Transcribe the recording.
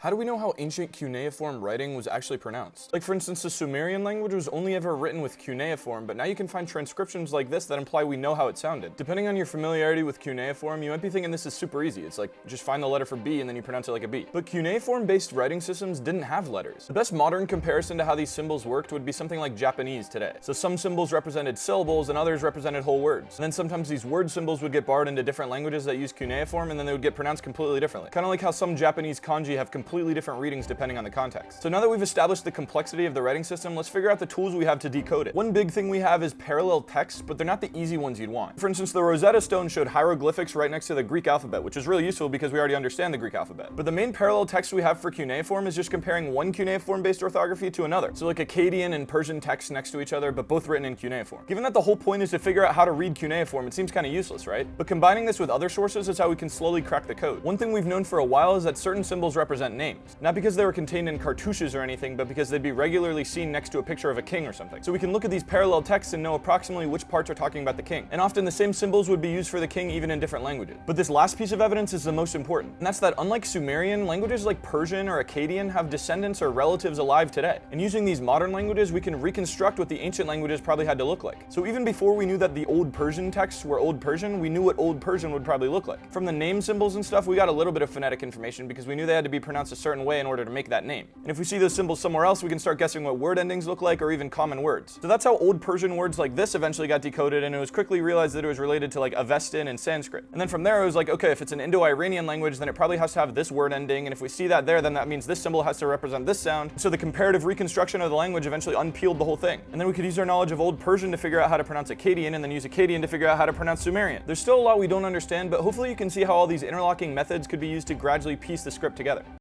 How do we know how ancient cuneiform writing was actually pronounced? Like for instance, the Sumerian language was only ever written with cuneiform, but now you can find transcriptions like this that imply we know how it sounded. Depending on your familiarity with cuneiform, you might be thinking this is super easy. It's like, just find the letter for B and then you pronounce it like a B. But cuneiform-based writing systems didn't have letters. The best modern comparison to how these symbols worked would be something like Japanese today. So some symbols represented syllables and others represented whole words. And then sometimes these word symbols would get borrowed into different languages that use cuneiform, and then they would get pronounced completely differently. Kind of like how some Japanese kanji have completely different readings depending on the context. So now that we've established the complexity of the writing system, let's figure out the tools we have to decode it. One big thing we have is parallel text, but they're not the easy ones you'd want. For instance, the Rosetta Stone showed hieroglyphics right next to the Greek alphabet, which is really useful because we already understand the Greek alphabet. But the main parallel text we have for cuneiform is just comparing one cuneiform-based orthography to another. So like Akkadian and Persian texts next to each other, but both written in cuneiform. Given that the whole point is to figure out how to read cuneiform, it seems kind of useless, right? But combining this with other sources is how we can slowly crack the code. One thing we've known for a while is that certain symbols represent names. Not because they were contained in cartouches or anything, but because they'd be regularly seen next to a picture of a king or something. So we can look at these parallel texts and know approximately which parts are talking about the king. And often the same symbols would be used for the king even in different languages. But this last piece of evidence is the most important, and that's that unlike Sumerian, languages like Persian or Akkadian have descendants or relatives alive today. And using these modern languages, we can reconstruct what the ancient languages probably had to look like. So even before we knew that the Old Persian texts were Old Persian, we knew what Old Persian would probably look like. From the name symbols and stuff, we got a little bit of phonetic information because we knew they had to be pronounced a certain way in order to make that name. And if we see those symbols somewhere else, we can start guessing what word endings look like or even common words. So that's how Old Persian words like this eventually got decoded, and it was quickly realized that it was related to like Avestan and Sanskrit. And then from there it was like, okay, if it's an Indo-Iranian language, then it probably has to have this word ending, and if we see that there, then that means this symbol has to represent this sound. So the comparative reconstruction of the language eventually unpeeled the whole thing. And then we could use our knowledge of Old Persian to figure out how to pronounce Akkadian, and then use Akkadian to figure out how to pronounce Sumerian. There's still a lot we don't understand, but hopefully you can see how all these interlocking methods could be used to gradually piece the script together.